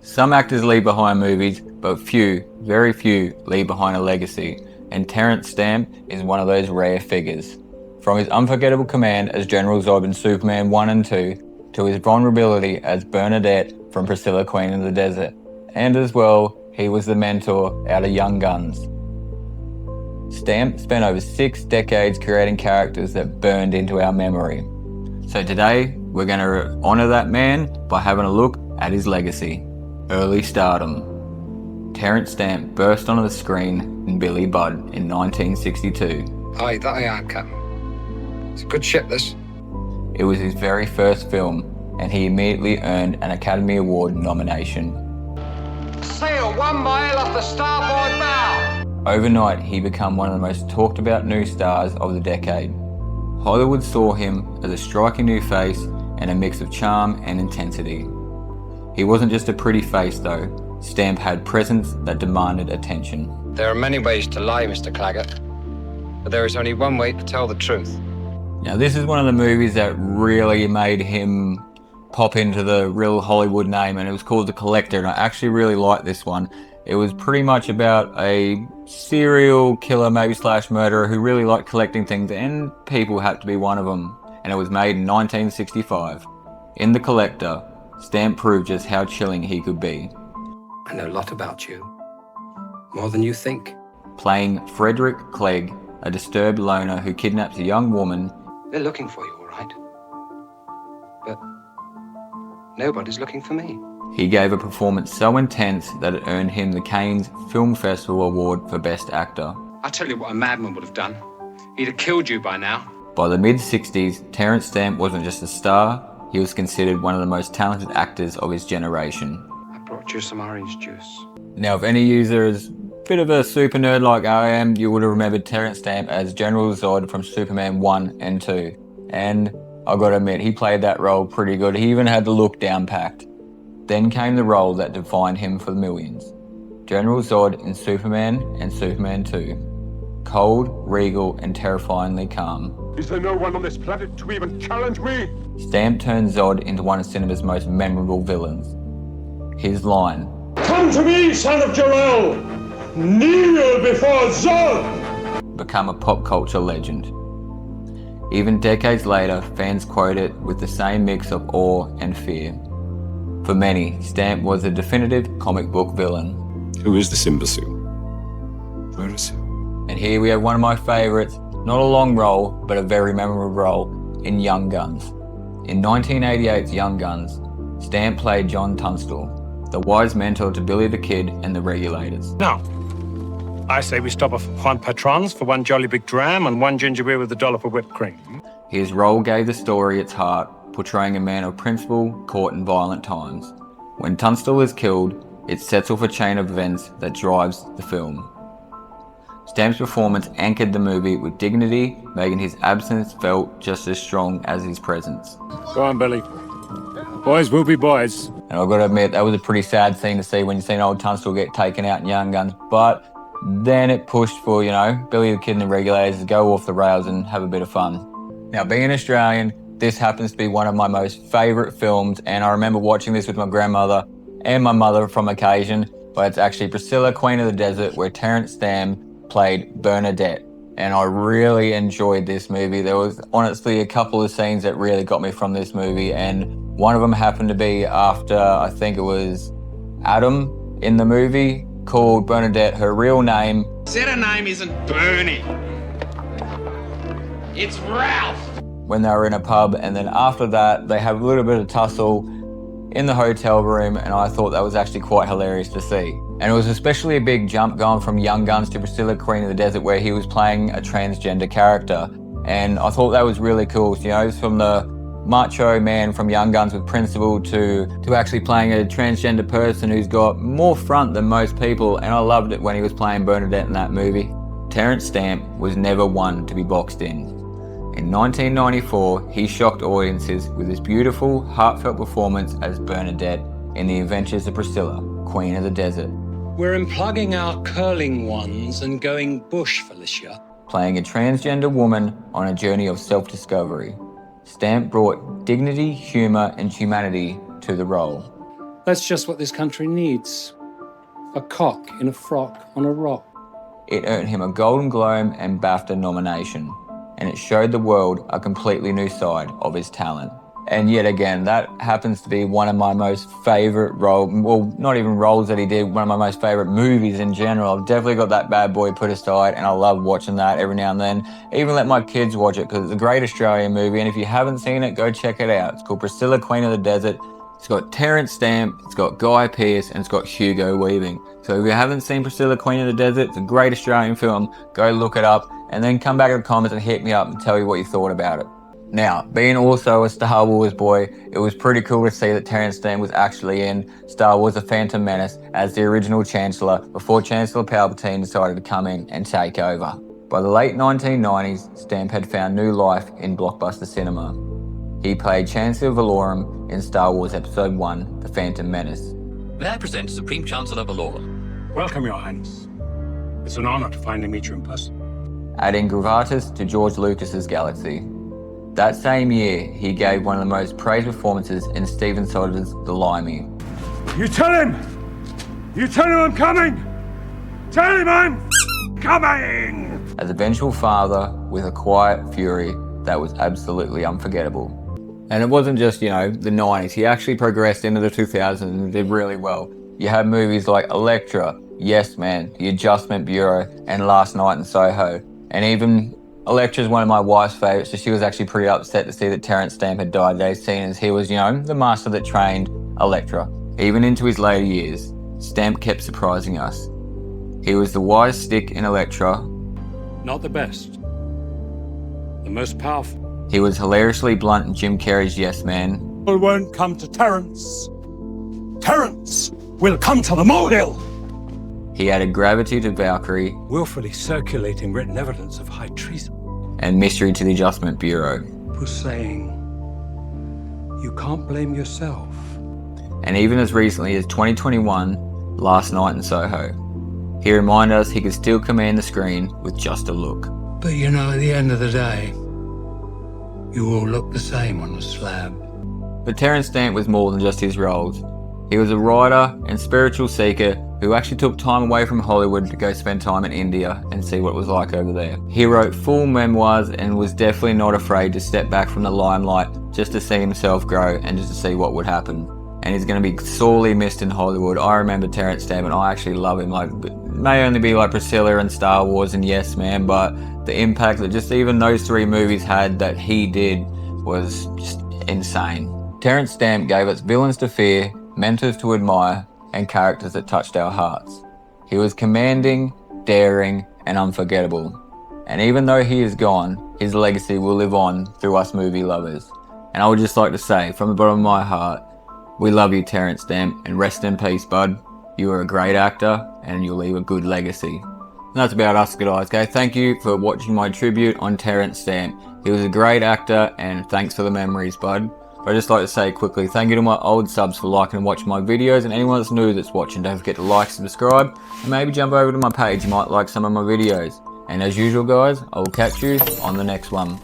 Some actors leave behind movies, but few, very few, leave behind a legacy, and Terence Stamp is one of those rare figures. From his unforgettable command as General Zod in Superman 1 and 2, to his vulnerability as Bernadette from Priscilla, Queen of the Desert, and as well, he was the mentor out of Young Guns. Stamp spent over 6 decades creating characters that burned into our memory. So today, we're going to honour that man by having a look at his legacy. Early stardom. Terence Stamp burst onto the screen in Billy Budd in 1962. Aye, that I am, Captain. It's a good ship, this. It was his very first film, and he immediately earned an Academy Award nomination. Sail 1 mile off the starboard bow! Overnight, he became one of the most talked about new stars of the decade. Hollywood saw him as a striking new face and a mix of charm and intensity. He wasn't just a pretty face though, Stamp had presence that demanded attention. There are many ways to lie, Mr. Claggett, but there is only one way to tell the truth. Now this is one of the movies that really made him pop into the real Hollywood name, and it was called The Collector, and I actually really liked this one. It was pretty much about a serial killer, maybe slash murderer, who really liked collecting things, and people had to be one of them. And it was made in 1965. In The Collector, Stamp proved just how chilling he could be. I know a lot about you. More than you think. Playing Frederick Clegg, a disturbed loner who kidnaps a young woman. They're looking for you, all right. But nobody's looking for me. He gave a performance so intense that it earned him the Cannes Film Festival Award for Best Actor. I'll tell you what a madman would have done. He'd have killed you by now. By the mid-60s, Terence Stamp wasn't just a star, he was considered one of the most talented actors of his generation. I brought you some orange juice. Now, if any user is a bit of a super nerd like I am, you would have remembered Terence Stamp as General Zod from Superman 1 and 2. And I gotta admit, he played that role pretty good. He even had the look down packed. Then came the role that defined him for millions. General Zod in Superman and Superman 2. Cold, regal, and terrifyingly calm. Is there no one on this planet to even challenge me? Stamp turned Zod into one of cinema's most memorable villains. His line, Come to me, son of Jor-El! Kneel before Zod! became a pop culture legend. Even decades later, fans quote it with the same mix of awe and fear. For many, Stamp was a definitive comic book villain. Who is this imbecile? Where is he? And here we have one of my favourites, not a long role, but a very memorable role in Young Guns. In 1988's Young Guns, Stamp played John Tunstall, the wise mentor to Billy the Kid and the Regulators. Now, I say we stop off at Juan Patron's for 1 jolly big dram and 1 ginger beer with a dollop of whipped cream. His role gave the story its heart, portraying a man of principle caught in violent times. When Tunstall is killed, it sets off a chain of events that drives the film. Stamp's performance anchored the movie with dignity, making his absence felt just as strong as his presence. Go on, Billy. Boys will be boys. And I've got to admit, that was a pretty sad thing to see when you seen old Tunstall get taken out in Young Guns, but then it pushed for, Billy the Kid and the Regulators to go off the rails and have a bit of fun. Now, being an Australian, this happens to be one of my most favourite films, and I remember watching this with my grandmother and my mother from occasion, but it's actually Priscilla, Queen of the Desert, where Terence Stamp played Bernadette, and I really enjoyed this movie. There was honestly a couple of scenes that really got me from this movie, and one of them happened to be after, I think it was Adam in the movie, called Bernadette her real name. Said her name isn't Bernie. It's Ralph. When they were in a pub, and then after that they have a little bit of tussle in the hotel room, and I thought that was actually quite hilarious to see. And it was especially a big jump going from Young Guns to Priscilla, Queen of the Desert, where he was playing a transgender character, and I thought that was really cool. From the macho man from Young Guns with principle to actually playing a transgender person who's got more front than most people, and I loved it when he was playing Bernadette in that movie. Terence Stamp was never one to be boxed in. In 1994, he shocked audiences with his beautiful, heartfelt performance as Bernadette in The Adventures of Priscilla, Queen of the Desert. We're unplugging our curling ones and going bush, Felicia. Playing a transgender woman on a journey of self-discovery. Stamp brought dignity, humour and humanity to the role. That's just what this country needs. A cock in a frock on a rock. It earned him a Golden Globe and BAFTA nomination, and it showed the world a completely new side of his talent. And yet again, that happens to be one of my most favourite well, not even roles that he did, one of my most favourite movies in general. I've definitely got that bad boy put aside, and I love watching that every now and then. Even let my kids watch it, because it's a great Australian movie, and if you haven't seen it, go check it out. It's called Priscilla, Queen of the Desert. It's got Terence Stamp, it's got Guy Pearce, and it's got Hugo Weaving. So if you haven't seen Priscilla, Queen of the Desert, it's a great Australian film. Go look it up, and then come back in the comments and hit me up and tell you what you thought about it. Now, being also a Star Wars boy, it was pretty cool to see that Terence Stamp was actually in Star Wars: The Phantom Menace as the original Chancellor before Chancellor Palpatine decided to come in and take over. By the late 1990s, Stamp had found new life in blockbuster cinema. He played Chancellor Valorum in Star Wars Episode 1, The Phantom Menace. May I present Supreme Chancellor Valorum? Welcome, Your Highness. It's an honor to finally meet you in person. Adding gravitas to George Lucas's galaxy. That same year, he gave one of the most praised performances in Steven Soderbergh's The Limey. You tell him! You tell him I'm coming! Tell him I'm coming! As a vengeful father with a quiet fury that was absolutely unforgettable. And it wasn't just, the 90s. He actually progressed into the 2000s and did really well. You had movies like Elektra, Yes Man, The Adjustment Bureau, and Last Night in Soho. And even Elektra's one of my wife's favourites, so she was actually pretty upset to see that Terence Stamp had died today, seeing as he was, the master that trained Elektra. Even into his later years, Stamp kept surprising us. He was the wise stick in Elektra. Not the best. The most powerful. He was hilariously blunt in Jim Carrey's Yes Man. It won't come to Terence. Terence will come to the molehill. He added gravity to Valkyrie. Willfully circulating written evidence of high treason. And mystery to the Adjustment Bureau. Was saying, you can't blame yourself. And even as recently as 2021, Last Night in Soho. He reminded us he could still command the screen with just a look. But at the end of the day, you all look the same on the slab. But Terence Stamp was more than just his roles. He was a writer and spiritual seeker who actually took time away from Hollywood to go spend time in India and see what it was like over there. He wrote full memoirs and was definitely not afraid to step back from the limelight just to see himself grow and just to see what would happen. And he's going to be sorely missed in Hollywood. I remember Terence Stamp and I actually love him. It may only be like Priscilla and Star Wars and Yes Man, but the impact that just even those three movies had that he did was just insane. Terence Stamp gave us villains to fear, mentors to admire, and characters that touched our hearts. He was commanding, daring, and unforgettable. And even though he is gone, his legacy will live on through us movie lovers. And I would just like to say, from the bottom of my heart, we love you, Terence Stamp, and rest in peace, bud. You are a great actor, and you'll leave a good legacy. And that's about us, guys, okay? Thank you for watching my tribute on Terence Stamp. He was a great actor, and thanks for the memories, bud. I'd just like to say quickly, thank you to my old subs for liking and watching my videos, and anyone that's new that's watching, don't forget to like, subscribe, and maybe jump over to my page, you might like some of my videos. And as usual, guys, I will catch you on the next one.